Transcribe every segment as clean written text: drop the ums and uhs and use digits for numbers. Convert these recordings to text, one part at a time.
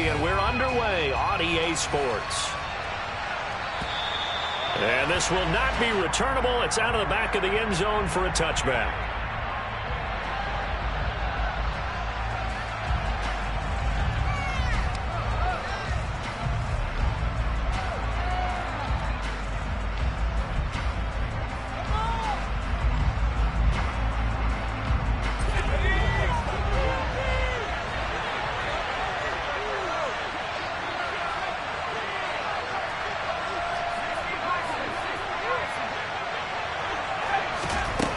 and we're underway on EA Sports. And this will not be returnable. It's out of the back of the end zone for a touchback.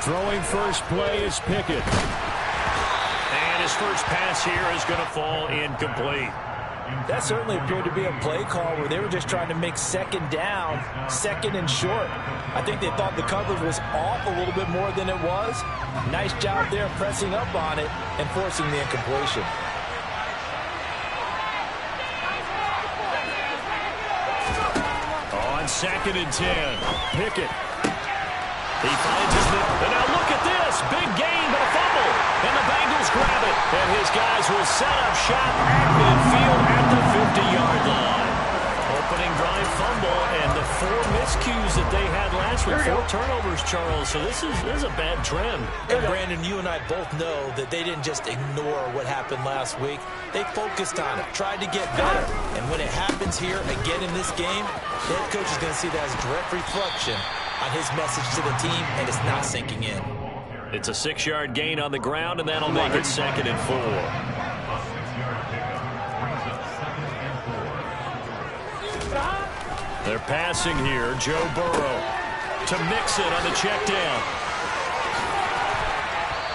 Throwing first play is Pickett. And his first pass here is going to fall incomplete. That certainly appeared to be a play call where they were just trying to make second down, second and short. I think they thought the coverage was off a little bit more than it was. Nice job there pressing up on it and forcing the incompletion. On 2nd and 10, Pickett. He finds his man. And now look at this. Big gain, but a fumble. And the Bengals grab it. And his guys will set up shop at midfield at the 50-yard line. Opening drive fumble, and the 4 miscues that they had last week. 4 turnovers, Charles. So this is a bad trend. And Brandon, you and I both know that they didn't just ignore what happened last week. They focused on it, tried to get better. And when it happens here again in this game, the head coach is going to see that as a direct reflection on his message to the team, and it's not sinking in. It's a 6-yard gain on the ground, and that'll make it 2nd and 4. They're passing here. Joe Burrow to Mixon on the check down.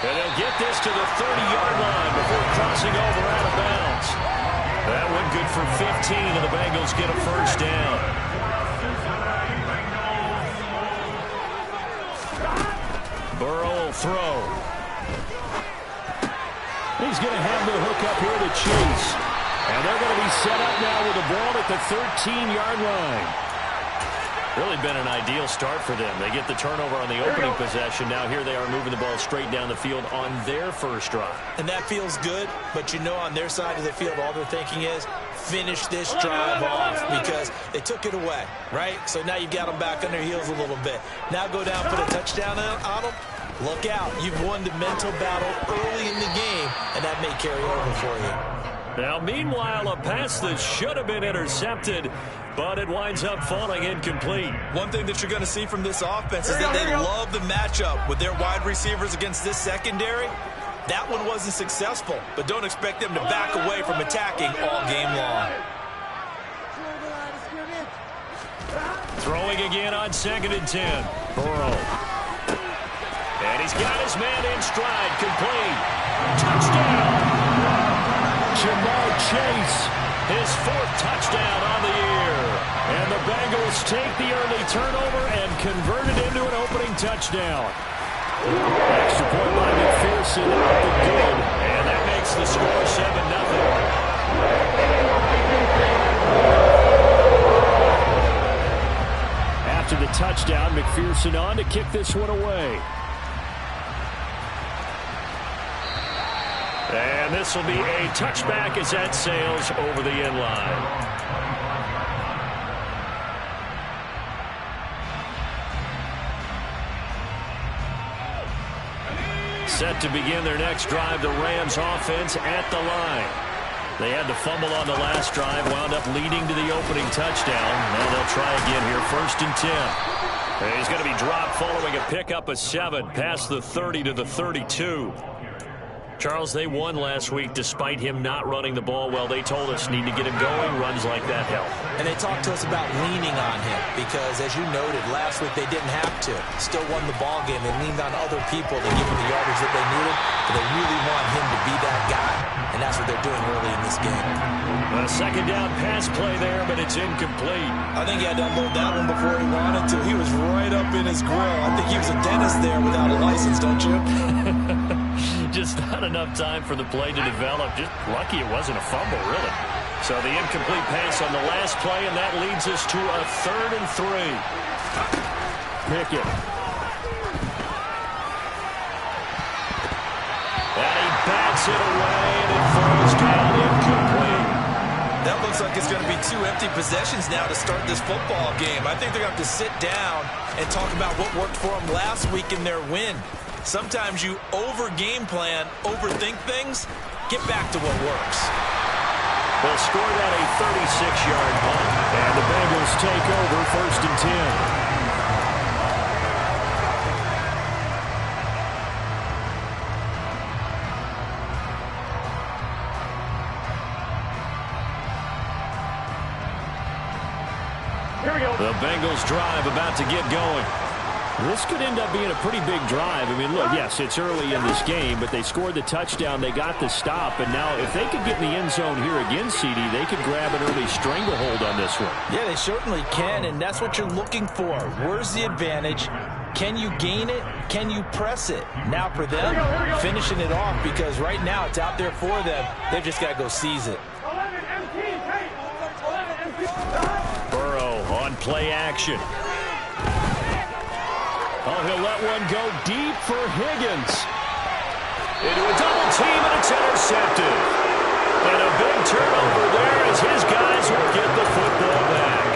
And they'll get this to the 30-yard line before crossing over out of bounds. That one good for 15, and the Bengals get a first down. Burrow will throw. He's going to have the hook up here to Chase. And they're going to be set up now with the ball at the 13-yard line. Really been an ideal start for them. They get the turnover on the opening possession. Now here they are moving the ball straight down the field on their first drive. And that feels good, but you know on their side of the field all they're thinking is finish this drive off because they took it away, right? So now you've got them back on their heels a little bit. Now go down, put a touchdown on them. Look out. You've won the mental battle early in the game, and that may carry over for you. Now, meanwhile, a pass that should have been intercepted, but it winds up falling incomplete. One thing that you're going to see from this offense is that they love the matchup with their wide receivers against this secondary. That one wasn't successful, but don't expect them to back away from attacking all game long. Throwing again on 2nd and 10. Burrow. And he's got his man in stride, complete. Touchdown! Jamar Chase. His 4th touchdown on the year. And the Bengals take the early turnover and convert it into an opening touchdown. Extra point by McPherson. Good. And that makes the score 7-0. After the touchdown, McPherson on to kick this one away. And this will be a touchback as that sails over the end line. Set to begin their next drive, the Rams offense at the line. They had the fumble on the last drive, wound up leading to the opening touchdown. Now they'll try again here, 1st and 10. And he's going to be dropped following a pickup of 7 past the 30 to the 32. Charles, they won last week despite him not running the ball well. They told us need to get him going. Runs like that help. And they talked to us about leaning on him because, as you noted, last week they didn't have to. Still won the ball game. They leaned on other people to give them the yardage that they needed. But they really want him to be that guy. And that's what they're doing early in this game. A 2nd down pass play there, but it's incomplete. I think he had to unload that one before he wanted to. He was right up in his grill. I think he was a dentist there without a license, don't you? Just not enough time for the play to develop. Just lucky it wasn't a fumble, really. So the incomplete pass on the last play, and that leads us to a 3rd and 3. Pickett. And he bats it away, and it falls down incomplete. That looks like it's going to be 2 empty possessions now to start this football game. I think they're going to have to sit down and talk about what worked for them last week in their win. Sometimes you over-game plan, overthink things. Get back to what works. They'll score that a 36-yard punt. And the Bengals take over 1st and 10. The Bengals drive about to get going. This could end up being a pretty big drive. I mean, look, yes, it's early in this game, but they scored the touchdown. They got the stop. And now if they could get in the end zone here again, CD, they could grab an early stranglehold on this one. Yeah, they certainly can, and that's what you're looking for. Where's the advantage? Can you gain it? Can you press it? Now for them, finishing it off, because right now it's out there for them. They've just got to go seize it. On play action. Oh, he'll let one go deep for Higgins. Into a double team, and it's intercepted. And a big turnover there as his guys will get the football back.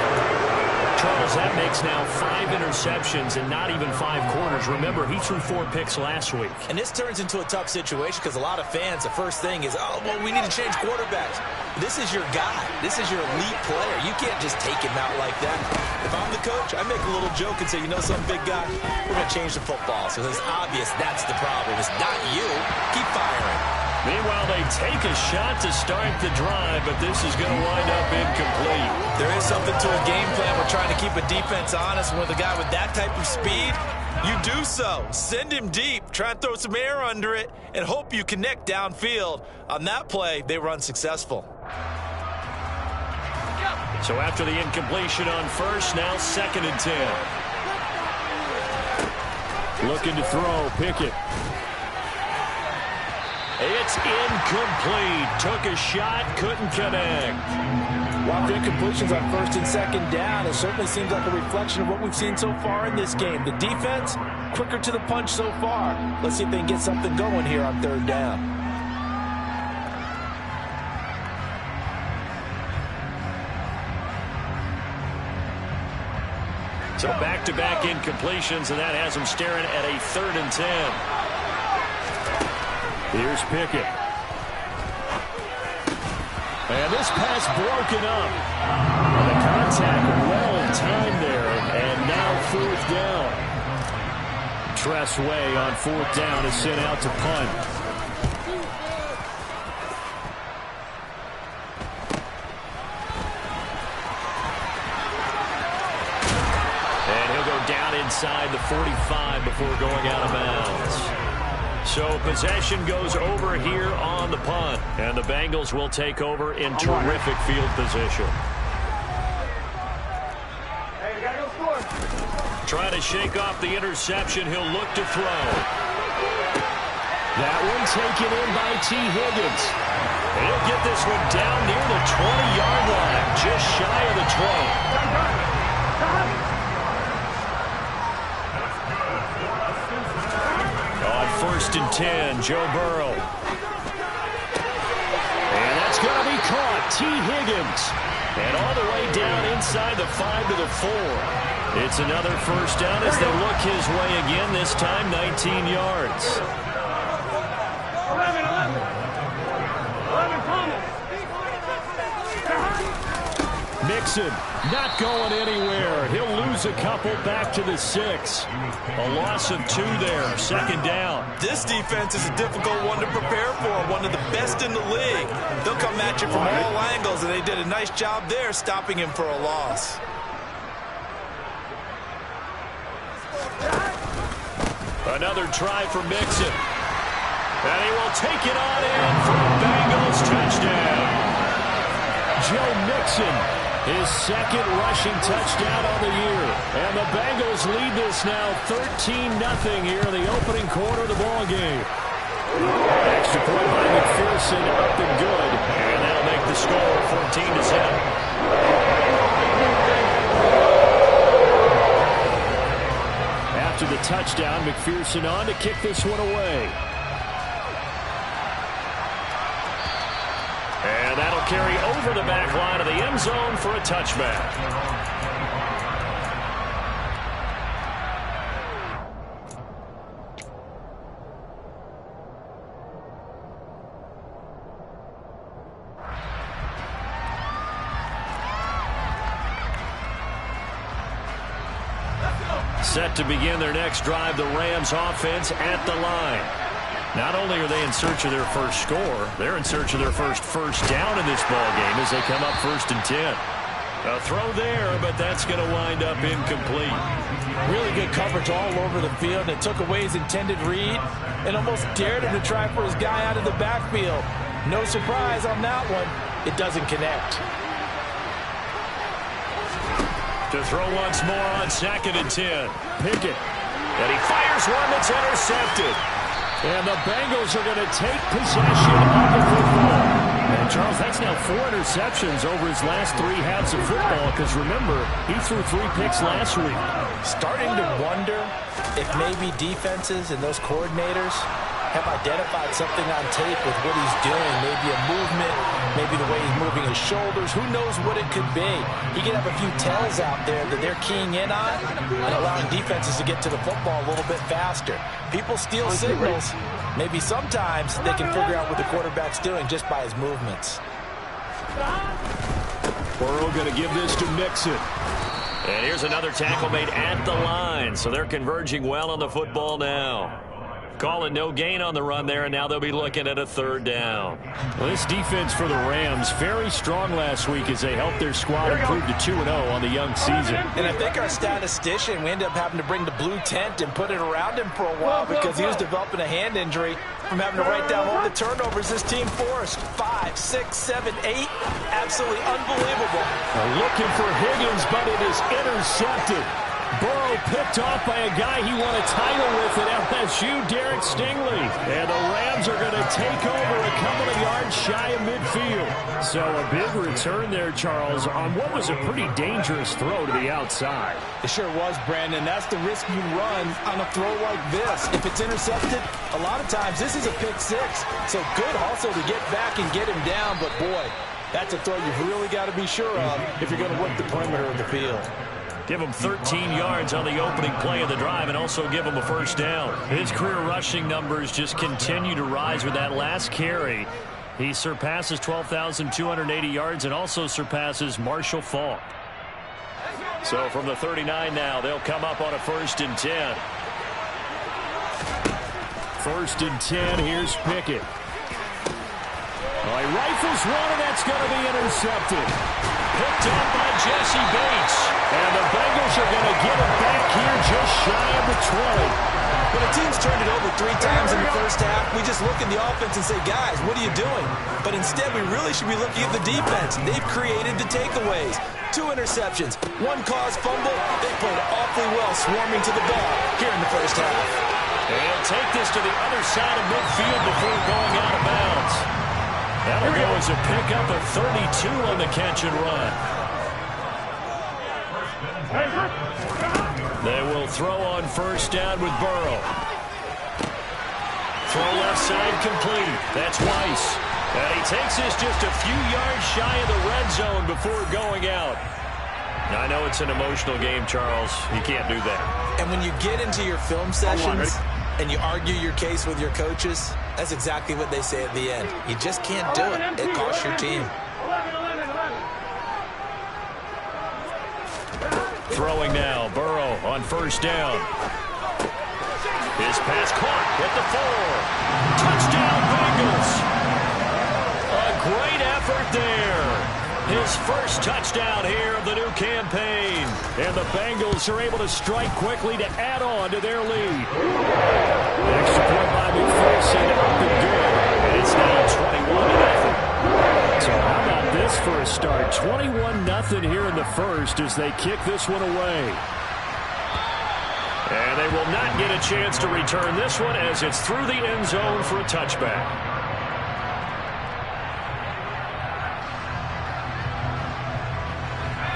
Charles, that makes now 5 interceptions and not even 5 quarters. Remember, he threw 4 picks last week. And this turns into a tough situation because a lot of fans, the first thing is, oh, well, we need to change quarterbacks. This is your guy. This is your elite player. You can't just take him out like that. If I'm the coach, I make a little joke and say, you know some big guy, we're going to change the football. So it's obvious that's the problem. It's not you. Keep firing. Meanwhile, they take a shot to start the drive, but this is going to wind up incomplete. There is something to a game plan. We're trying to keep a defense honest. With a guy with that type of speed, you do so. Send him deep. Try and throw some air under it and hope you connect downfield. On that play, they were unsuccessful. So after the incompletion on first, now 2nd and 10. Looking to throw, Pickett. It's incomplete. Took a shot, couldn't connect. While the incompletions on 1st and 2nd down, it certainly seems like a reflection of what we've seen so far in this game. The defense, quicker to the punch so far. Let's see if they can get something going here on 3rd down. So back-to-back incompletions, and that has them staring at a 3rd and 10. Here's Pickett. And this pass broken up. And the contact well in time there. And now 4th down. Tress Way on 4th down is sent out to punt. And he'll go down inside the 45 before going out of bounds. So possession goes over here on the punt. And the Bengals will take over in terrific field position. Hey, we gotta go score. Trying to shake off the interception. He'll look to throw. That one taken in by T. Higgins. And he'll get this one down near the 20-yard line, just shy of the 20. On 1st and 10, Joe Burrow. And that's going to be caught. T. Higgins. And all the way down inside the 5 to the 4. It's another 1st down as they look his way again, this time 19 yards. 11 Thomas. Mixon not going anywhere. He'll lose a couple back to the 6. A loss of 2 there, 2nd down. This defense is a difficult one to prepare for, one of the best in the league. They'll come at you from all angles, and they did a nice job there stopping him for a loss. Another try for Mixon. And he will take it on in for a Bengals touchdown. Joe Mixon, his 2nd rushing touchdown on the year. And the Bengals lead this now 13-0 here in the opening quarter of the ballgame. Extra point by McPherson, up and good. And that'll make the score 14-7. After the touchdown, McPherson on to kick this one away. And that'll carry over the back line of the end zone for a touchback. Set to begin their next drive, the Rams offense at the line. Not only are they in search of their first score, they're in search of their first down in this ball game as they come up 1st and 10. A throw there, but that's going to wind up incomplete. Really good coverage all over the field. It took away his intended read and almost dared him to try for his guy out of the backfield. No surprise on that one. It doesn't connect. To throw once more on 2nd and 10. Pickett. And he fires one that's intercepted. And the Bengals are going to take possession of the football. And Charles, that's now 4 interceptions over his last 3 halves of football, because remember, he threw 3 picks last week. Starting to wonder if maybe defenses and those coordinators have identified something on tape with what he's doing. Maybe a movement, maybe the way he's moving his shoulders. Who knows what it could be? He could have a few tells out there that they're keying in on and allowing defenses to get to the football a little bit faster. People steal signals. Maybe sometimes they can figure out what the quarterback's doing just by his movements. Burrow going to give this to Mixon. And here's another tackle made at the line, so they're converging well on the football now. Calling no gain on the run there, and now they'll be looking at a 3rd down. Well, this defense for the Rams, very strong last week as they helped their squad improve to 2-0 on the young season. And I think our statistician, we ended up having to bring the blue tent and put it around him for a while because he was developing a hand injury from having to write down all the turnovers this team forced. 5, 6, 7, 8. Absolutely unbelievable. Looking for Higgins, but it is intercepted. Burrow picked off by a guy he won a title with at LSU, Derek Stingley. And the Rams are going to take over a couple of yards shy of midfield. So a big return there, Charles, on what was a pretty dangerous throw to the outside. It sure was, Brandon. That's the risk you run on a throw like this. If it's intercepted, a lot of times this is a pick 6. So good also to get back and get him down. But, boy, that's a throw you've really got to be sure of if you're going to work the perimeter of the field. Give him 13 yards on the opening play of the drive and also give him a 1st down. His career rushing numbers just continue to rise with that last carry. He surpasses 12,280 yards and also surpasses Marshall Faulk. So from the 39 now, they'll come up on a 1st and 10. 1st and 10, here's Pickett. Well, he rifles one, and that's going to be intercepted. Picked up by Jesse Bates. And the Bengals are going to get it back here just shy of the 20. When a team's turned it over 3 times in the first half, we just look at the offense and say, guys, what are you doing? But instead, we really should be looking at the defense. They've created the takeaways. 2 interceptions, 1 caused fumble. They played awfully well swarming to the ball here in the first half. They'll take this to the other side of midfield before going out of bounds. That'll go as a pickup of 32 on the catch and run. They will throw on 1st down with Burrow. Throw left side complete. That's Weiss. And he takes this just a few yards shy of the red zone before going out. Now, I know it's an emotional game, Charles. You can't do that. And when you get into your film sessions and you argue your case with your coaches, that's exactly what they say at the end. You just can't do it. It costs your team. Throwing now, Burrow on 1st down. His pass caught at the 4. Touchdown, Bengals. A great effort there. His first touchdown here of the new campaign. And the Bengals are able to strike quickly to add on to their lead. Extra point by McPherson, up and good. And it's now 21-0. So how about this for a start? 21-0 here in the first as they kick this one away. And they will not get a chance to return this one as it's through the end zone for a touchback.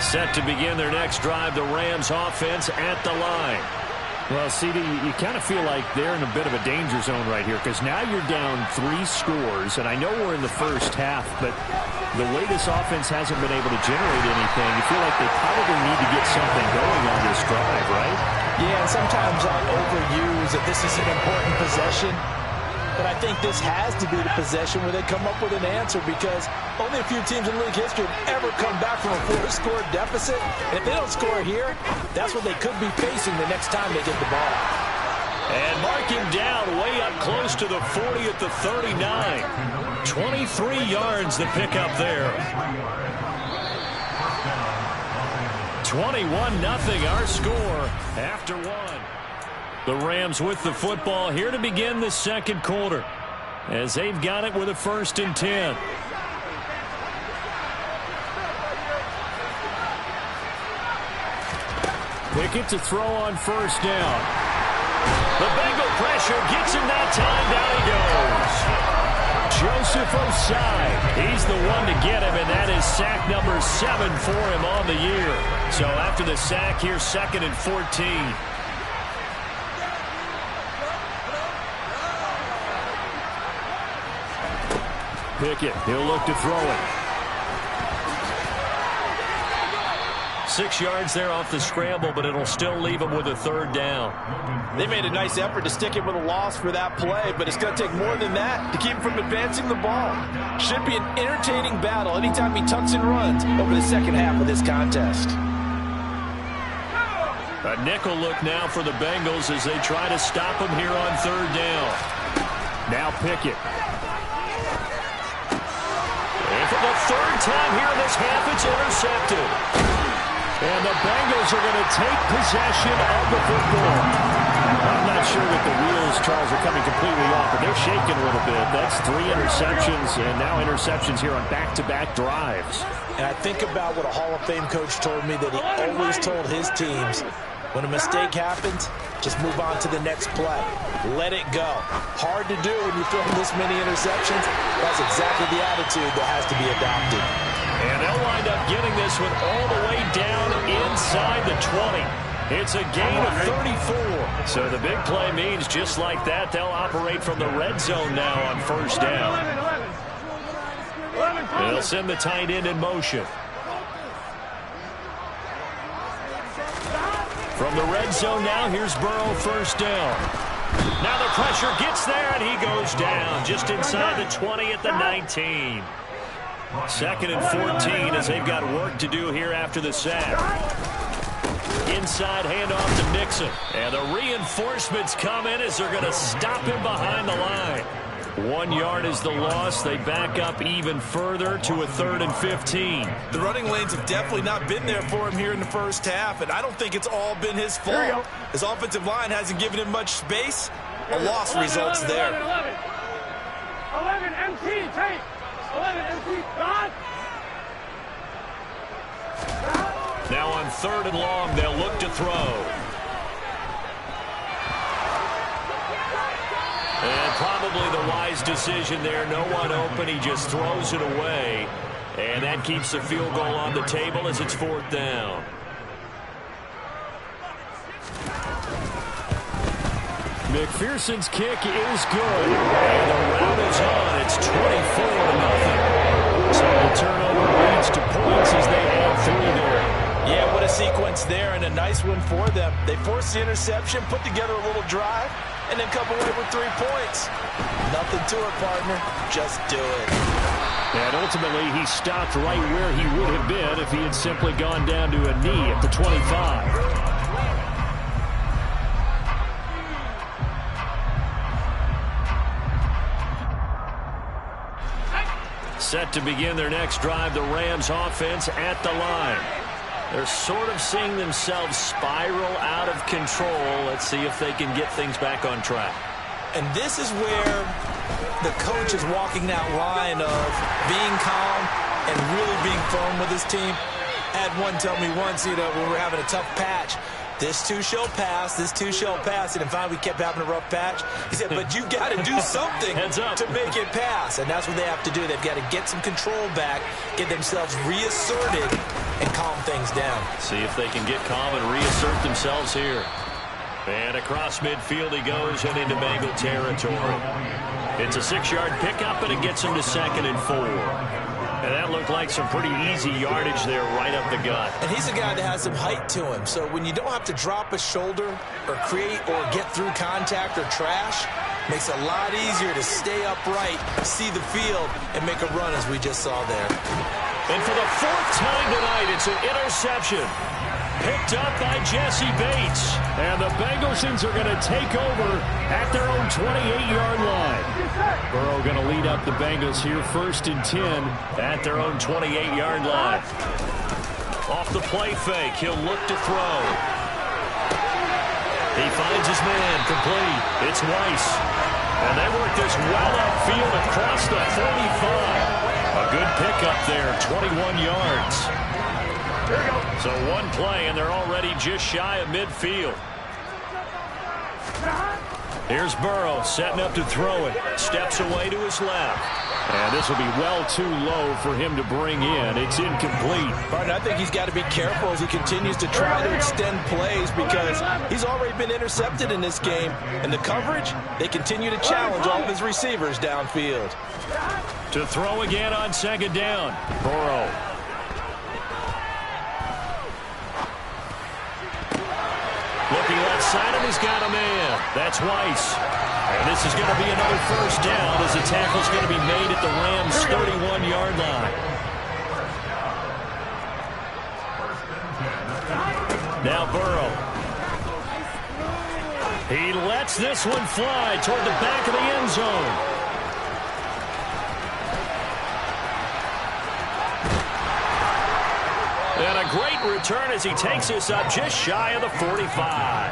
Set to begin their next drive, the Rams offense at the line. Well, CD, you kind of feel like they're in a bit of a danger zone right here because now you're down 3 scores, and I know we're in the first half, but the way this offense hasn't been able to generate anything, you feel like they probably need to get something going on this drive, right? Yeah, and sometimes I overuse that this is an important possession, but I think this has to be the possession where they come up with an answer because only a few teams in league history have ever come back from a 4-score deficit. And if they don't score here, that's what they could be facing the next time they get the ball. And mark him down way up close to the 40 at the 39. 23 yards to pick up there. 21-0 our score after 1. The Rams with the football here to begin the second quarter as they've got it with a 1st and 10. Pickett to throw on 1st down. The Bengal pressure gets him that time. Down he goes. Joseph Osai. He's the one to get him, and that is sack number 7 for him on the year. So after the sack, here's 2nd and 14. Pickett, he'll look to throw it. 6 yards there off the scramble, but it'll still leave him with a 3rd down. They made a nice effort to stick him with a loss for that play, but it's going to take more than that to keep him from advancing the ball. Should be an entertaining battle anytime he tucks and runs over the second half of this contest. A nickel look now for the Bengals as they try to stop him here on 3rd down. Now Pickett. And for the 3rd time here in this half, it's intercepted. And the Bengals are going to take possession of the football. I'm not sure that the wheels, Charles, are coming completely off, but they're shaking a little bit. That's 3 interceptions, and now interceptions here on back-to-back drives. And I think about what a Hall of Fame coach told me that he always told his teams, when a mistake happens, just move on to the next play. Let it go. Hard to do when you throw this many interceptions. That's exactly the attitude that has to be adopted. And they'll wind up getting this one all the way down inside the 20. It's a gain of 34. So the big play means just like that, they'll operate from the red zone now on 1st down. They'll send the tight end in motion. From the red zone now, here's Burrow 1st down. Now the pressure gets there, and he goes down just inside the 20 at the 19. 2nd and 14 as they've got work to do here after the sack. Inside handoff to Mixon. And the reinforcements come in as they're going to stop him behind the line. 1 yard is the loss. They back up even further to a 3rd and 15. The running lanes have definitely not been there for him here in the first half, and I don't think it's all been his fault. His offensive line hasn't given him much space. A loss results there. 11 MT, take. 11 MT, God. Now on 3rd and long, they'll look to throw. And probably the wise decision there. No one open. He just throws it away. And that keeps the field goal on the table as it's 4th down. McPherson's kick is good. And the route is on. It's 24-0. So the turnover leads to points as they add 3 there. Yeah, what a sequence there, and a nice one for them. They forced the interception, put together a little drive, and then come away with 3 points. Nothing to it, partner. Just do it. And ultimately, he stopped right where he would have been if he had simply gone down to a knee at the 25. Set to begin their next drive, the Rams offense at the line. They're sort of seeing themselves spiral out of control. Let's see if they can get things back on track. And this is where the coach is walking that line of being calm and really being firm with his team. I had one tell me once, when we were having a tough patch, this too shall pass, this too shall pass. And finally, we kept having a rough patch. He said, but you got to do something to make it pass. And that's what they have to do. They've got to get some control back, get themselves reasserted, and calm things down. See if they can get calm and reassert themselves here. And across midfield he goes and into Bengal territory. It's a 6-yard pickup, and it gets him to 2nd and 4. And that looked like some pretty easy yardage there right up the gut. And he's a guy that has some height to him. So when you don't have to drop a shoulder or create or get through contact or trash, makes it a lot easier to stay upright, see the field, and make a run as we just saw there. And for the 4th time tonight, it's an interception. Picked up by Jesse Bates. And the Bengals are going to take over at their own 28-yard line. Burrow going to lead up the Bengals here, 1st and 10 at their own 28-yard line. Off the play fake, he'll look to throw. He finds his man, complete. It's Weiss. And they work this well upfield across the 45. A good pickup there, 21 yards. So one play, and they're already just shy of midfield. Here's Burrow setting up to throw it. Steps away to his left. And this will be well too low for him to bring in. It's incomplete. Martin, I think he's got to be careful as he continues to try to extend plays because he's already been intercepted in this game. And the coverage, they continue to challenge all of his receivers downfield. To throw again on 2nd down. Burrow. Looking left side, and he's got a man. That's Weiss. And this is going to be another 1st down as the tackle's going to be made at the Rams' 31-yard line. Now Burrow. He lets this one fly toward the back of the end zone. And a great return as he takes us up just shy of the 45.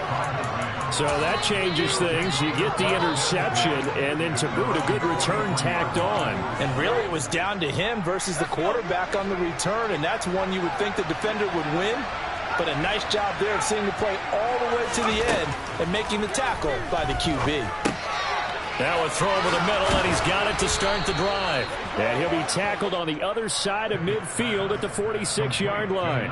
So that changes things. You get the interception, and then to boot, a good return tacked on. And really, it was down to him versus the quarterback on the return, and that's one you would think the defender would win. But a nice job there of seeing the play all the way to the end and making the tackle by the QB. Now a throw over the middle, and he's got it to start the drive. And he'll be tackled on the other side of midfield at the 46-yard line.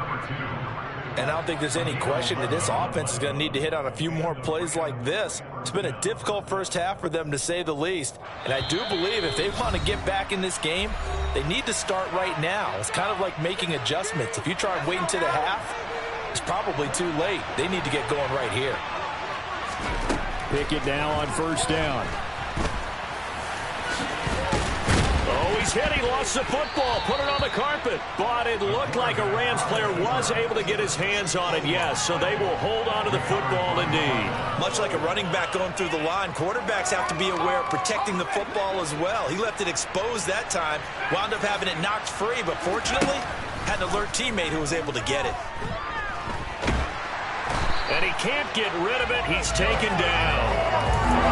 And I don't think there's any question that this offense is going to need to hit on a few more plays like this. It's been a difficult first half for them, to say the least. And I do believe if they want to get back in this game, they need to start right now. It's kind of like making adjustments. If you try and wait until the half, it's probably too late. They need to get going right here. Pickett now on 1st down. Oh, he's hit. He lost the football. Put it on the carpet. But it looked like a Rams player was able to get his hands on it, yes. So they will hold on to the football indeed. Much like a running back going through the line, quarterbacks have to be aware of protecting the football as well. He left it exposed that time. Wound up having it knocked free, but fortunately, had an alert teammate who was able to get it. And he can't get rid of it. He's taken down.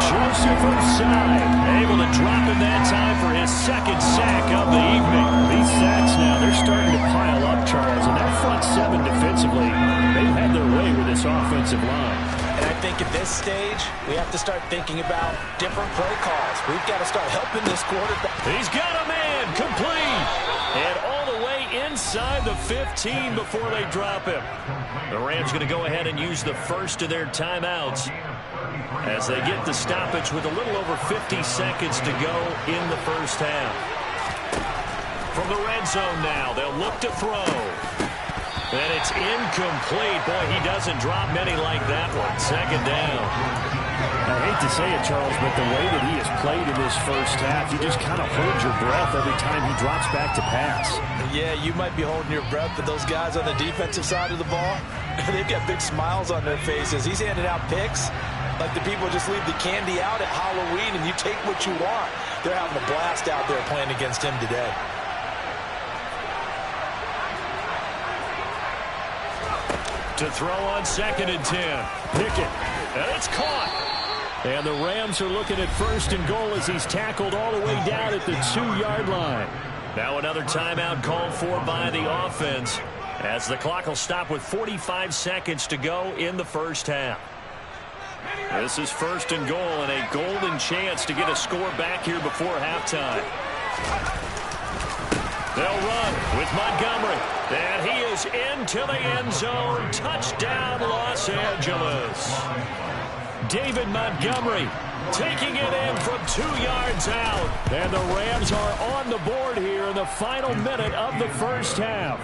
Joseph Osai able to drop him that time for his 2nd sack of the evening. These sacks now, they're starting to pile up, Charles. And that front 7 defensively, they've had their way with this offensive line. And I think at this stage, we have to start thinking about different play calls. We've got to start helping this quarterback. He's got a man, complete. And all the way inside the 15 before they drop him. The Rams going to go ahead and use the first of their timeouts as they get the stoppage with a little over 50 seconds to go in the first half. From the red zone now, they'll look to throw. And it's incomplete. Boy, he doesn't drop many like that one. 2nd down. I hate to say it, Charles, but the way that he has played in this first half, you just kind of hold your breath every time he drops back to pass. Yeah, you might be holding your breath, but those guys on the defensive side of the ball, they've got big smiles on their faces. He's handing out picks like the people just leave the candy out at Halloween and you take what you want. They're having a blast out there playing against him today. To throw on 2nd and 10. Pickett. And it's caught. And the Rams are looking at 1st and goal as he's tackled all the way down at the 2-yard line. Now another timeout called for by the offense as the clock will stop with 45 seconds to go in the first half. This is 1st and goal and a golden chance to get a score back here before halftime. They'll run with Montgomery. And he goes into the end zone. Touchdown, Los Angeles. David Montgomery taking it in from 2 yards out. And the Rams are on the board here in the final minute of the first half.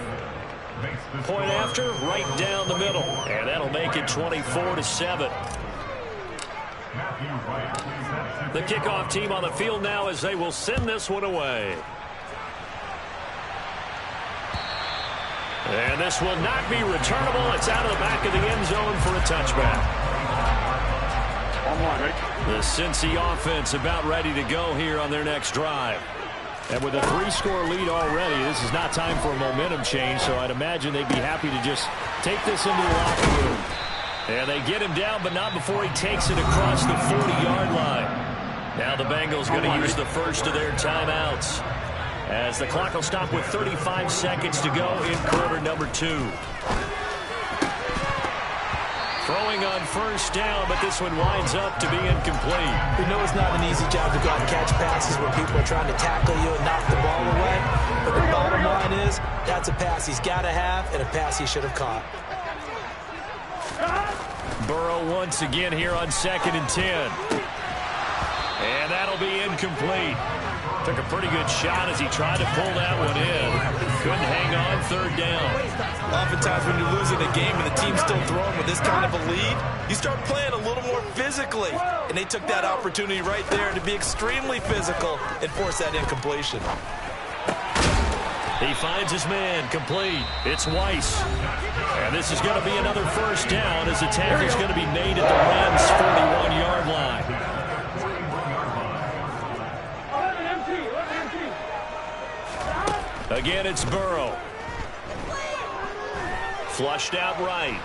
Point after, right down the middle. And that'll make it 24-7. The kickoff team on the field now as they will send this one away. And this will not be returnable. It's out of the back of the end zone for a touchback. The Cincy offense about ready to go here on their next drive. And with a 3-score lead already, this is not time for a momentum change, so I'd imagine they'd be happy to just take this into the locker room. And they get him down, but not before he takes it across the 40-yard line. Now the Bengals going to use the first of their timeouts, as the clock will stop with 35 seconds to go in quarter number 2. Throwing on first down, but this one winds up to be incomplete. We know it's not an easy job to go out and catch passes where people are trying to tackle you and knock the ball away. But the bottom line is, that's a pass he's got to have and a pass he should have caught. Burrow once again here on 2nd and 10. And that'll be incomplete. Took a pretty good shot as he tried to pull that one in. Couldn't hang on 3rd down. Oftentimes when you're losing a game and the team's still throwing with this kind of a lead, you start playing a little more physically. And they took that opportunity right there to be extremely physical and force that incompletion. He finds his man, complete. It's Weiss. And this is going to be another first down as the tackle's going to be made at the Rams' 41-yard line. Again, it's Burrow. Flushed out right.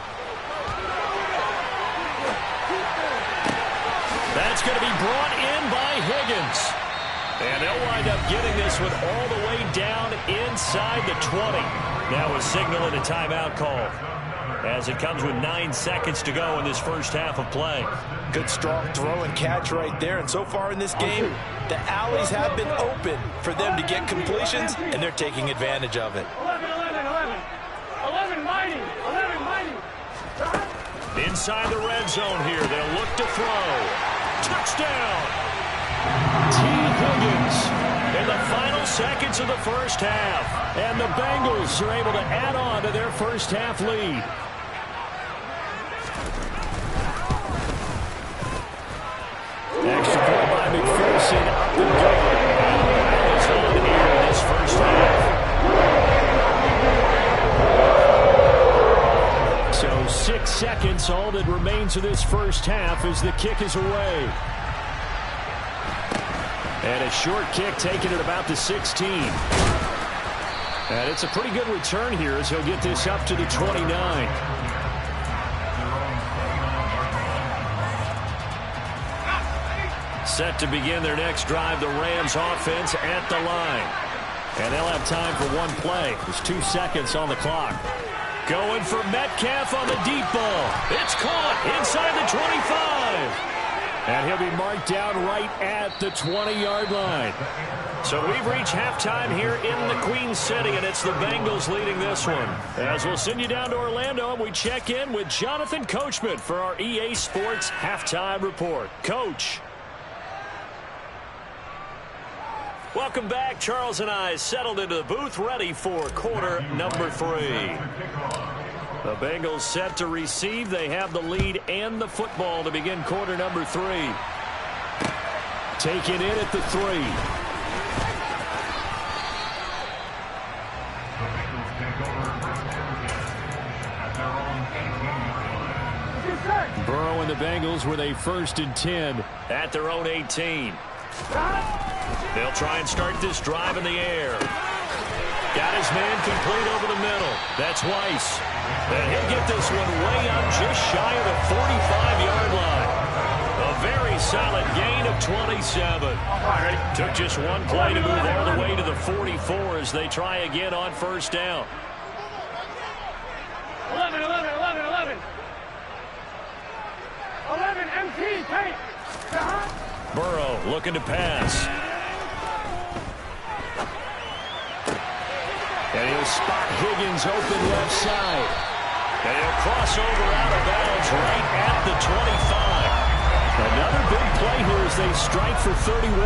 That's going to be brought in by Higgins. And they'll wind up getting this one all the way down inside the 20. Now a signal and a timeout call, as it comes with 9 seconds to go in this first half of play. Good strong throw and catch right there. And so far in this game, the alleys have been open for them to get completions, and they're taking advantage of it. 11 mighty. Inside the red zone here, they'll look to throw. Touchdown! T. Higgins in the final seconds of the first half. And the Bengals are able to add on to their first half lead. Extra point by McPherson, up and going. It's on here in this first half. So 6 seconds, all that remains of this first half as the kick is away. And a short kick taken at about the 16. And it's a pretty good return here as he'll get this up to the 29. Set to begin their next drive, the Rams offense at the line. And they'll have time for one play. There's 2 seconds on the clock. Going for Metcalf on the deep ball. It's caught inside the 25. And he'll be marked down right at the 20-yard line. So we've reached halftime here in the Queen City, and it's the Bengals leading this one. As we'll send you down to Orlando, and we check in with Jonathan Coachman for our EA Sports Halftime Report. Coach. Welcome back. Charles and I settled into the booth, ready for quarter number 3. The Bengals set to receive. They have the lead and the football to begin quarter number 3. Taken in at the 3. Burrow and the Bengals with a 1st and 10 at their own 18. They'll try and start this drive in the air. Got his man complete over the middle. That's Weiss. And he'll get this one way up just shy of the 45-yard line. A very solid gain of 27. Took just one play to move all the way to the 44 as they try again on first down. 11 MT, take. Burrow looking to pass. And he'll spot Higgins open left side. And he'll cross over out of bounds right at the 25. Another big play here as they strike for 31.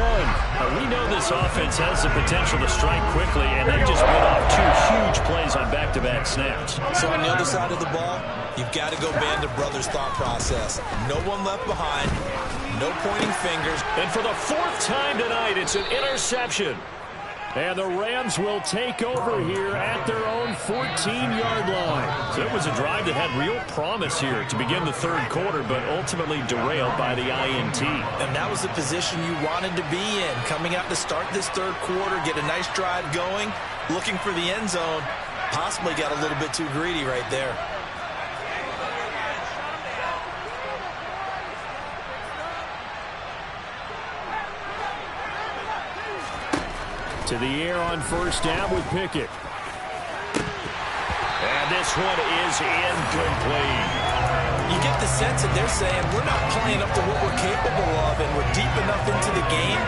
We know this offense has the potential to strike quickly, and they just bit off 2 huge plays on back-to-back snaps. So on the other side of the ball, you've got to go Band of Brothers thought process. No one left behind, no pointing fingers. And for the 4th time tonight, it's an interception. And the Rams will take over here at their own 14-yard line. So it was a drive that had real promise here to begin the 3rd quarter, but ultimately derailed by the INT. And that was the position you wanted to be in. Coming out to start this 3rd quarter, get a nice drive going, looking for the end zone. Possibly got a little bit too greedy right there. To the air on 1st down with Pickett. And this one is incomplete. You get the sense that they're saying we're not playing up to what we're capable of, and we're deep enough into the game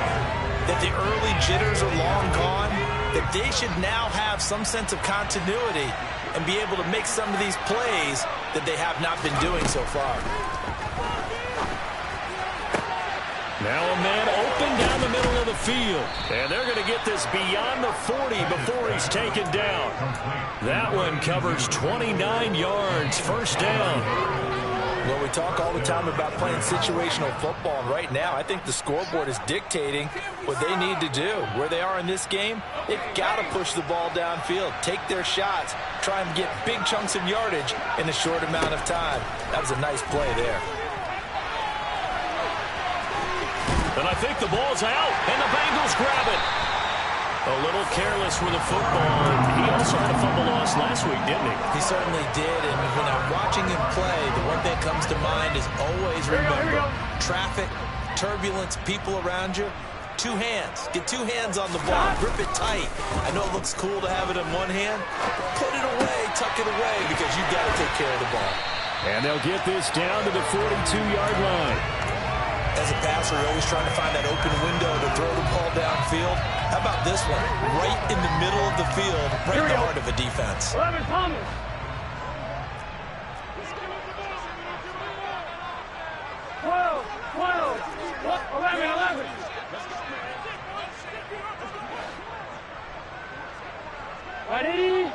that the early jitters are long gone, that they should now have some sense of continuity and be able to make some of these plays that they have not been doing so far. Now a man open down the middle of the field. And they're going to get this beyond the 40 before he's taken down. That one covers 29 yards. 1st down. Well, we talk all the time about playing situational football, and right now I think the scoreboard is dictating what they need to do. Where they are in this game, they've got to push the ball downfield, take their shots, try and get big chunks of yardage in a short amount of time. That was a nice play there. And I think the ball's out, and the Bengals grab it. A little careless with the football. He also had a fumble loss last week, didn't he? He certainly did, and when I'm watching him play, the one thing that comes to mind is always remember traffic, turbulence, people around you. 2 hands. Get 2 hands on the ball. Grip it tight. I know it looks cool to have it in one hand. Put it away, tuck it away, because you've got to take care of the ball. And they'll get this down to the 42-yard line. As a passer, you're always trying to find that open window to throw the ball downfield. How about this one? Right in the middle of the field, right in the heart of a defense. 11 Thomas. 11. Ready?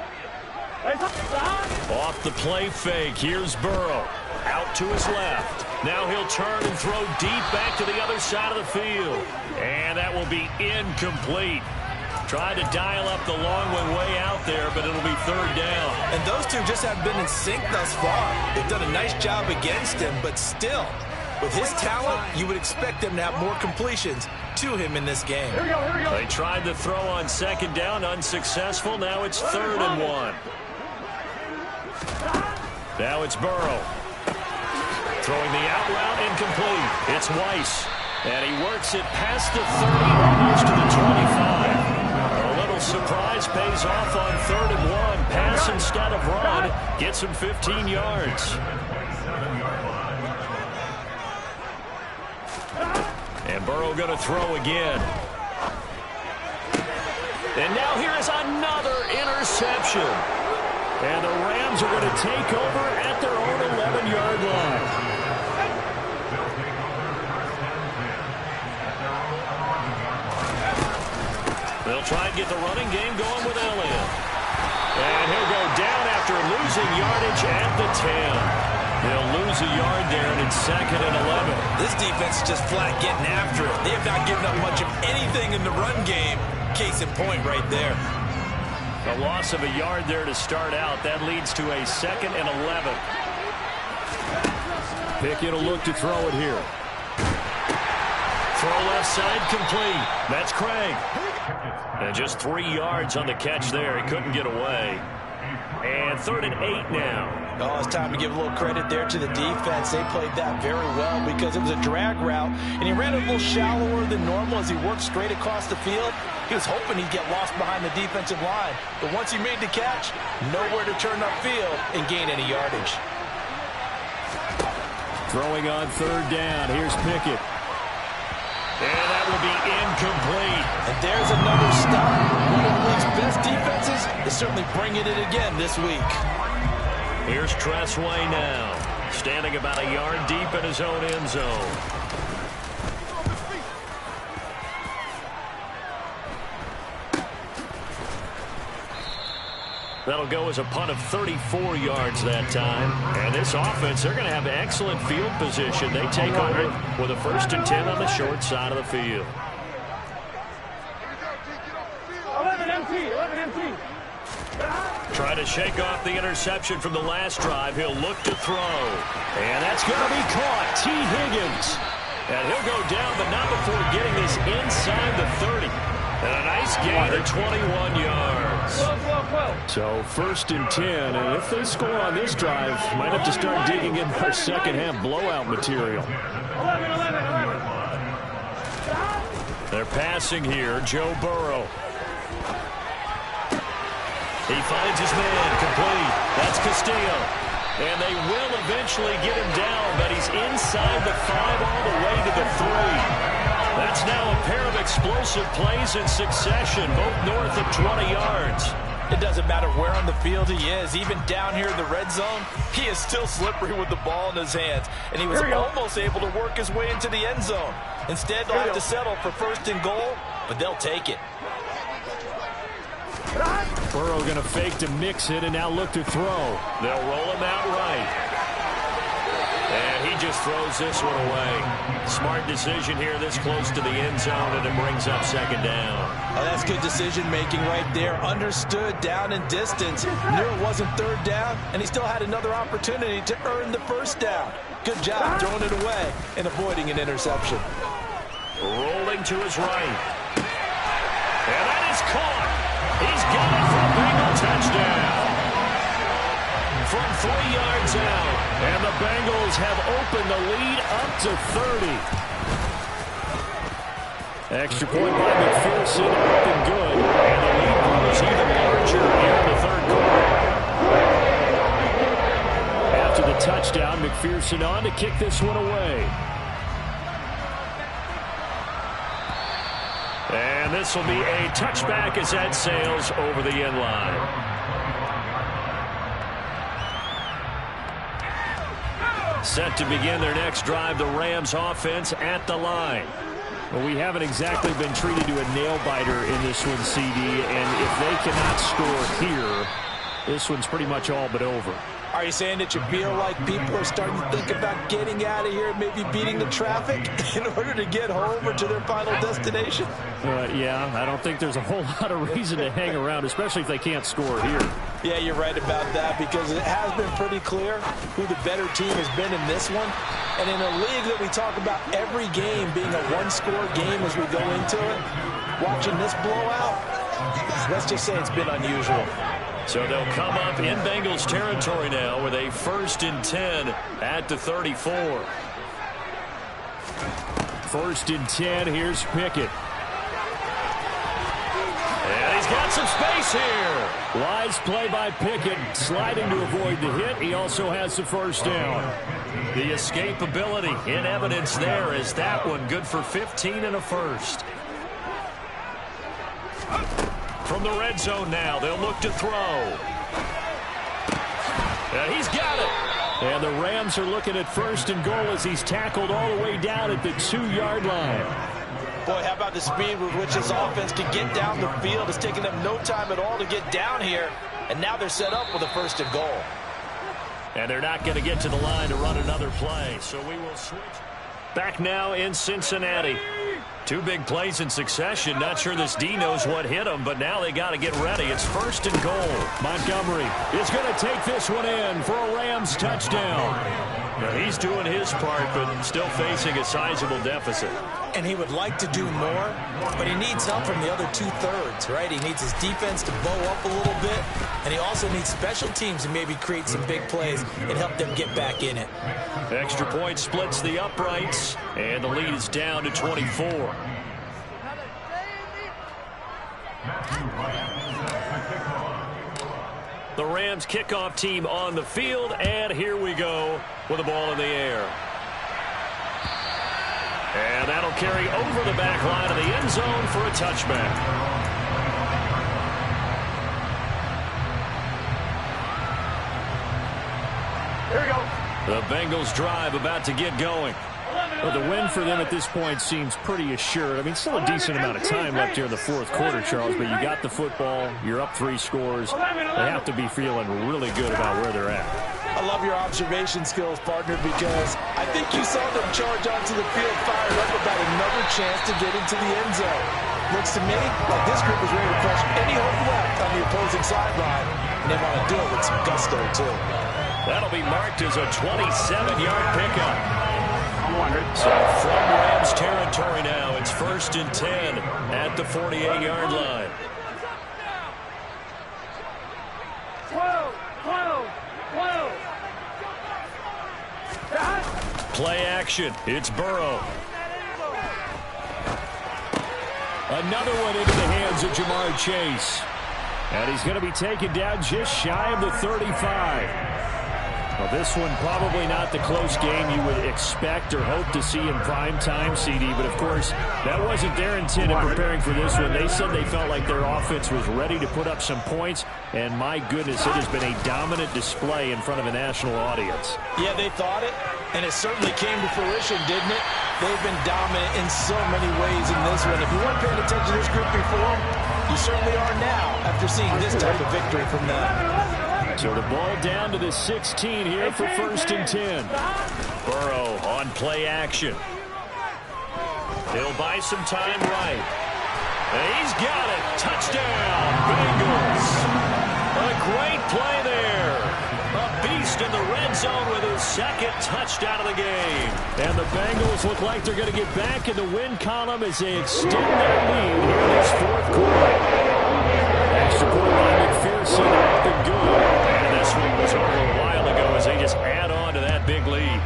Off the play fake. Here's Burrow. Out to his left. Now he'll turn and throw deep back to the other side of the field. And that will be incomplete. Tried to dial up the long one way out there, but it'll be 3rd down. And those two just haven't been in sync thus far. They've done a nice job against him, but still, with his talent, you would expect them to have more completions to him in this game. Here we go. They tried to throw on 2nd down, unsuccessful. Now it's 3rd and 1. Now it's Burrow. Throwing the out route, incomplete. It's Weiss. And he works it past the 30, almost to the 25. A little surprise pays off on 3rd and 1. Pass instead of run. Gets him 15 yards. And Burrow going to throw again. And now here is another interception. And the Rams are going to take over at their own 11-yard line. They'll try and get the running game going with Elliott. And he'll go down after losing yardage at the 10. They'll lose a yard there, and it's 2nd and 11. This defense is just flat getting after it. They have not given up much of anything in the run game. Case in point right there. A loss of a yard there to start out. That leads to a 2nd and 11. Pickett will look to throw it here. Throw left side complete. That's Craig. And just 3 yards on the catch there. He couldn't get away. And 3rd and 8 now. Oh, it's time to give a little credit there to the defense. They played that very well because it was a drag route, and he ran a little shallower than normal as he worked straight across the field. He was hoping he'd get lost behind the defensive line, but once he made the catch, nowhere to turn upfield and gain any yardage. Throwing on 3rd down. Here's Pickett. And that will be incomplete. And there's another stop. One of the league's best defenses is certainly bringing it again this week. Here's Tressway now, standing about a yard deep in his own end zone. That'll go as a punt of 34 yards that time. And this offense, they're going to have excellent field position. They take over with a 1st and 10 on the short side of the field. 11 empty. Try to shake off the interception from the last drive. He'll look to throw. And that's going to be caught. T. Higgins. And he'll go down, but not before getting this inside the 30. And a nice gain of 21 yards. So 1st and 10. And if they score on this drive, might have to start digging in our second half blowout material. 11. They're passing here. Joe Burrow. He finds his man complete. That's Castillo. And they will eventually get him down, but he's inside the 5 all the way to the 3. That's now a pair of explosive plays in succession, both north of 20 yards. It doesn't matter where on the field he is. Even down here in the red zone, he is still slippery with the ball in his hands. And he was almost able to work his way into the end zone. Instead, they'll have to settle for 1st and goal, but they'll take it. Burrow going to fake to mix it and now look to throw. They'll roll him out right. And he just throws this one away. Smart decision here this close to the end zone, and it brings up 2nd down. Oh, that's good decision-making right there. Understood down and distance. Knew it wasn't 3rd down, and he still had another opportunity to earn the 1st down. Good job throwing it away and avoiding an interception. Rolling to his right. And that is caught. He's got it for a Bengal touchdown. From 3 yards out. And the Bengals have opened the lead up to 30. Extra point by McPherson, up and good. And the lead grows even larger here in the 3rd quarter. After the touchdown, McPherson on to kick this one away. And this will be a touchback as that sails over the end line. Set to begin their next drive, the Rams offense at the line. Well, we haven't exactly been treated to a nail-biter in this one, CD, and if they cannot score here, this one's pretty much all but over. Are you saying that you feel like people are starting to think about getting out of here and maybe beating the traffic in order to get home or to their final destination? Yeah, I don't think there's a whole lot of reason to hang around, especially if they can't score here. Yeah, you're right about that, because it has been pretty clear who the better team has been in this one. And in a league that we talk about every game being a one-score game as we go into it, watching this blowout, let's just say it's been unusual. So they'll come up in Bengals territory now with a 1st and 10 at the 34. 1st and 10, here's Pickett. And he's got some space here. Wise play by Pickett, sliding to avoid the hit. He also has the 1st down. The escapability in evidence there is that one good for 15 and a 1st. From the red zone now, they'll look to throw. And he's got it. And the Rams are looking at 1st and goal as he's tackled all the way down at the 2-yard line. Boy, how about the speed with which this offense can get down the field? It's taken them no time at all to get down here. And now they're set up with a 1st and goal. And they're not going to get to the line to run another play. So we will switch. Back now in Cincinnati. 2 big plays in succession. Not sure this D knows what hit them, but now they got to get ready. It's 1st and goal. Montgomery is going to take this one in for a Rams touchdown. Now he's doing his part, but still facing a sizable deficit. And he would like to do more, but he needs help from the other 2/3, right? He needs his defense to bow up a little bit, and he also needs special teams to maybe create some big plays and help them get back in it. Extra point splits the uprights, and the lead is down to 24. The Rams kickoff team on the field, and here we go with the ball in the air. And that'll carry over the back line of the end zone for a touchback. Here we go. The Bengals drive about to get going. Well, the win for them at this point seems pretty assured. I mean, still a decent amount of time left here in the fourth quarter, Charles, but you got the football, you're up 3 scores. They have to be feeling really good about where they're at. I love your observation skills, partner, because I think you saw them charge onto the field fired up about another chance to get into the end zone. Looks to me like this group is ready to crush any hope left on the opposing sideline, and they want to do it with some gusto, too. That'll be marked as a 27-yard pickup. So from Rams territory now, it's 1st and 10 at the 48-yard line. 12. Play action. It's Burrow. Another one into the hands of Jamar Chase. And he's going to be taken down just shy of the 35. Well, this one probably not the close game you would expect or hope to see in prime time, CD. But, of course, that wasn't their intent in preparing for this one. They said they felt like their offense was ready to put up some points. And, my goodness, it has been a dominant display in front of a national audience. Yeah, they thought it, and it certainly came to fruition, didn't it? They've been dominant in so many ways in this one. If you weren't paying attention to this group before, you certainly are now after seeing this type of victory from them. So the ball down to the 16 here for 1st and 10. Burrow on play action. He'll buy some time right. And he's got it. Touchdown, Bengals. A great play there. A beast in the red zone with his 2nd touchdown of the game. And the Bengals look like they're going to get back in the win column as they extend their lead here in this 4th quarter. Extra point by McPherson up and good. And this one was over a while ago as they just add on to that big lead.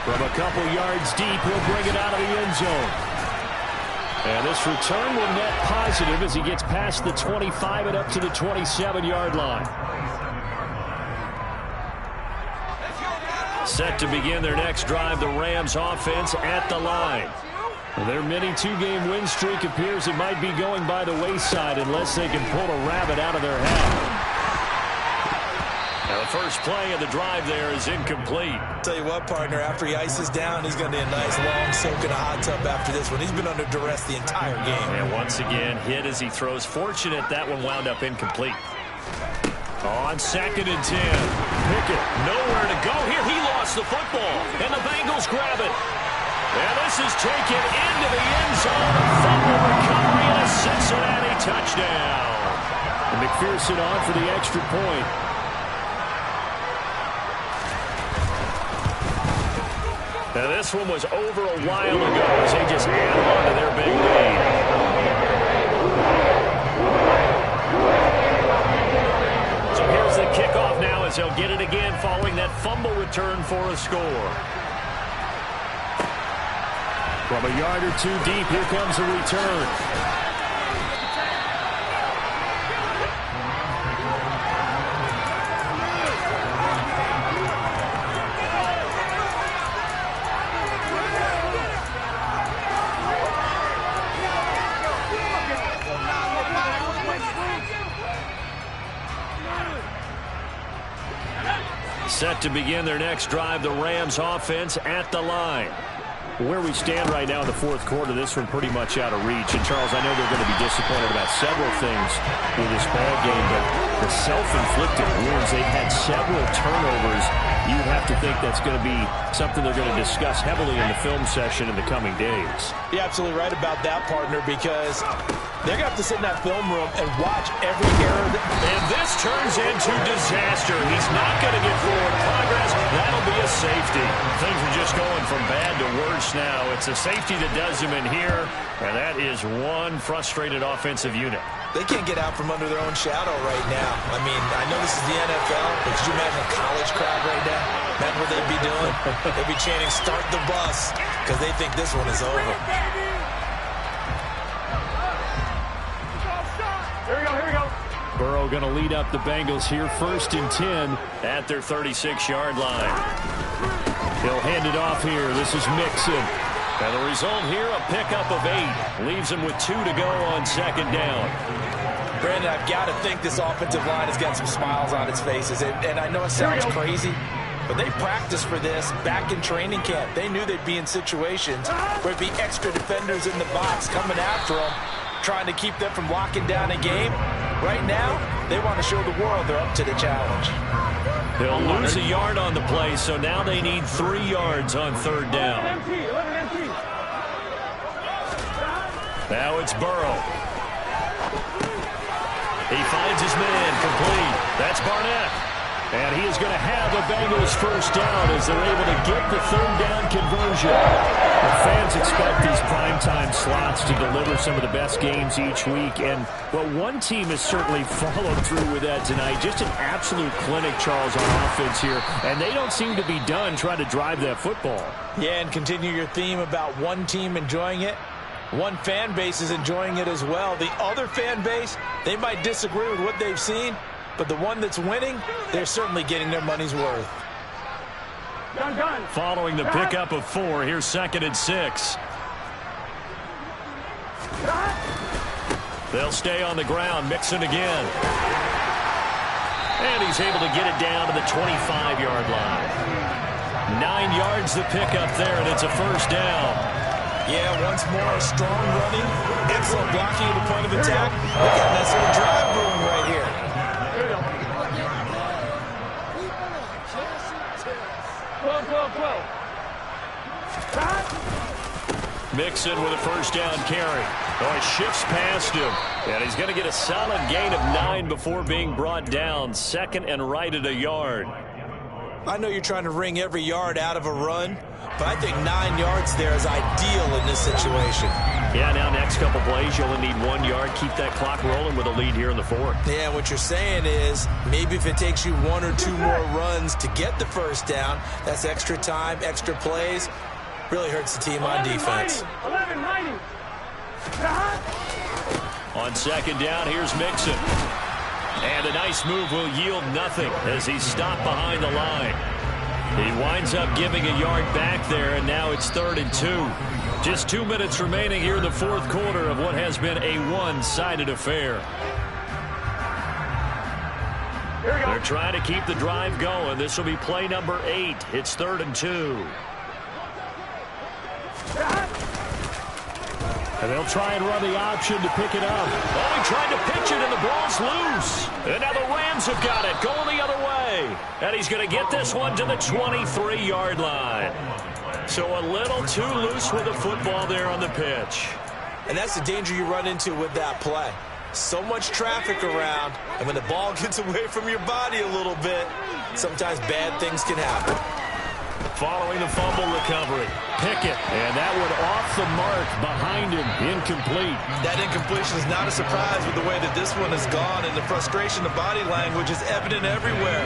From a couple yards deep, he'll bring it out of the end zone. And this return will net positive as he gets past the 25 and up to the 27-yard line. Set to begin their next drive, the Rams offense at the line. Their mini 2-game win streak appears it might be going by the wayside unless they can pull a rabbit out of their hat. Now the first play of the drive there is incomplete. Tell you what, partner, after he ices down, he's going to need a nice long soak in a hot tub after this one. He's been under duress the entire game. And once again, hit as he throws. Fortunate that one wound up incomplete. On 2nd and 10. Pickett nowhere to go here. He lost the football, and the Bengals grab it. And this is taken into the end zone. A fumble recovery and a Cincinnati touchdown. And McPherson on for the extra point. Now this one was over a while ago as they just add on to their big lead. So here's the kickoff now as they'll get it again following that fumble return for a score. From a yard or 2 deep, here comes a return. Set to begin their next drive, the Rams offense at the line. Where we stand right now in the 4th quarter, this one pretty much out of reach. And, Charles, I know they're going to be disappointed about several things in this ball game, but the self-inflicted wounds, they've had several turnovers. You have to think that's going to be something they're going to discuss heavily in the film session in the coming days. You're absolutely right about that, partner, because they're going to have to sit in that film room and watch every error. And this turns into disaster. He's not going to get forward progress. That'll be a safety. Things are just going from bad to worse now. It's a safety that does him in here, and that is one frustrated offensive unit. They can't get out from under their own shadow right now. I mean, I know this is the NFL, but could you imagine a college crowd right now? Imagine what they'd be doing. They'd be chanting, "Start the bus," because they think this one is over. Here we go. Burrow going to lead up the Bengals here, 1st and 10 at their 36-yard line. He'll hand it off here. This is Mixon. And the result here, a pickup of 8. Leaves him with 2 to go on second down. Brandon, I've got to think this offensive line has got some smiles on its faces. And I know it sounds crazy, but they practiced for this back in training camp. They knew they'd be in situations where it'd be extra defenders in the box coming after them, trying to keep them from locking down a game. Right now, they want to show the world they're up to the challenge. They'll lose a yard on the play, so now they need 3 yards on third down. Now it's Burrow. He finds his man complete. That's Barnett. And he is going to have the Bengals first down as they're able to get the third down conversion. The fans expect these primetime slots to deliver some of the best games each week. And, well, one team has certainly followed through with that tonight. Just an absolute clinic, Charles, on offense here. And they don't seem to be done trying to drive that football. Yeah, and continue your theme about one team enjoying it. One fan base is enjoying it as well. The other fan base, they might disagree with what they've seen, but the one that's winning, they're certainly getting their money's worth. Following the pickup of 4, here's 2nd and 6. They'll stay on the ground, Mixon again. And he's able to get it down to the 25-yard line. 9 yards the pickup there, and it's a first down. Yeah, once more, strong running, excellent blocking at the point of attack. Look at this little drive brewing right here. 12. Mixon with a first down carry. Oh, he shifts past him. And he's going to get a solid gain of 9 before being brought down. 2nd and right at a yard. I know you're trying to wring every yard out of a run, but I think 9 yards there is ideal in this situation. Yeah, now next couple plays, you'll only need 1 yard. Keep that clock rolling with a lead here in the 4th. Yeah, what you're saying is maybe if it takes you 1 or 2 more runs to get the first down, that's extra time, extra plays. Really hurts the team on defense. 11-90. On second down, here's Mixon. And a nice move will yield nothing as he's stopped behind the line. He winds up giving a yard back there, and now it's 3rd and 2. Just 2 minutes remaining here in the 4th quarter of what has been a one-sided affair. They're trying to keep the drive going. This will be play number 8. It's 3rd and 2. And they'll try and run the option to pick it up. Oh, he tried to pitch it, and the ball's loose. And now the Rams have got it, going the other way. And he's going to get this one to the 23-yard line. So a little too loose with the football there on the pitch. And that's the danger you run into with that play. So much traffic around, and when the ball gets away from your body a little bit, sometimes bad things can happen. Following the fumble recovery, Pickett, and that one off the mark behind him, incomplete. That incompletion is not a surprise with the way that this one has gone, and the frustration of body language is evident everywhere.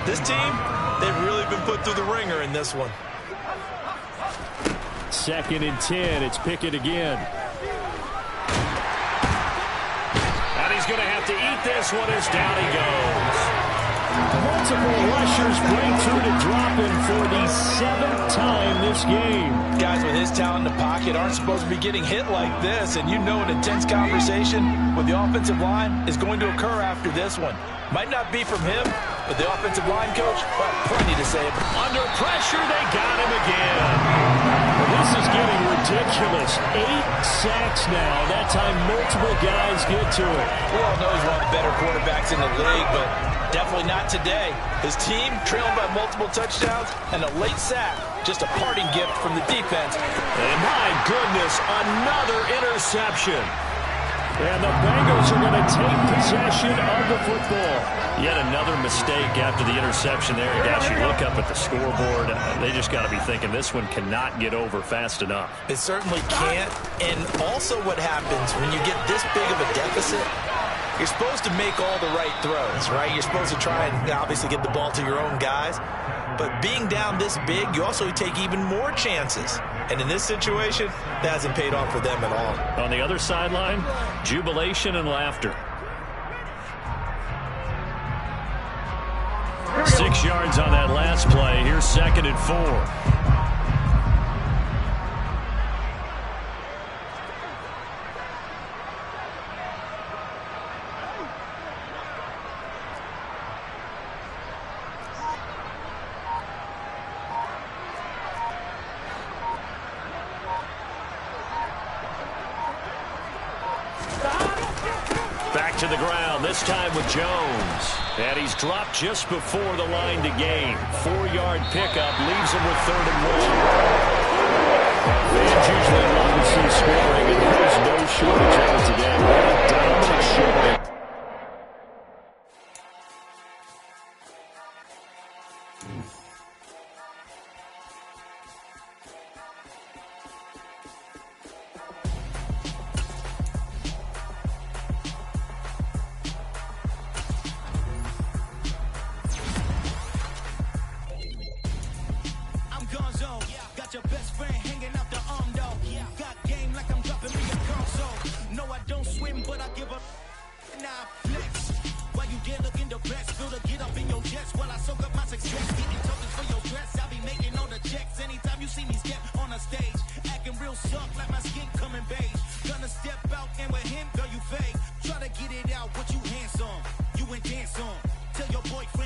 This team, they've really been put through the ringer in this one. 2nd and 10, it's Pickett again. And he's going to have to eat this one as down he goes. Multiple rushers break through to drop him for the 7th time this game. Guys with his talent in the pocket aren't supposed to be getting hit like this, and you know an intense conversation with the offensive line is going to occur after this one. Might not be from him, but the offensive line coach, well, plenty to say. Under pressure, they got him again. This is getting ridiculous. 8 sacks now. That time multiple guys get to it. We all know he's one of the better quarterbacks in the league, but definitely not today. His team trailing by multiple touchdowns and a late sack. Just a parting gift from the defense. And my goodness, another interception. And the Bengals are going to take possession of the football. Yet another mistake after the interception there. Guys, you look up at the scoreboard, and they just got to be thinking this one cannot get over fast enough. It certainly can't. And also what happens when you get this big of a deficit, you're supposed to make all the right throws, right? You're supposed to try and obviously get the ball to your own guys. But being down this big, you also take even more chances. And in this situation, that hasn't paid off for them at all. On the other sideline, jubilation and laughter. 6 yards on that last play. Here's 2nd and 4. to the ground, this time with Jones. And he's dropped just before the line to gain. 4-yard pickup leaves him with 3rd and 1. Fans usually love to see scoring, and there's no shortage of it today. What a dominant showing. Got your best friend hanging out the arm, dog. Got game like I'm dropping me a console. No, I don't swim, but I give up. Nah, flex. While you there looking depressed, feel to get up in your chest while I soak up my success. Getting tokens for your dress, I'll be making all the checks. Anytime you see me step on a stage, acting real soft like my skin coming beige. Gonna step out and with him, girl, you fake. Try to get it out, but you handsome.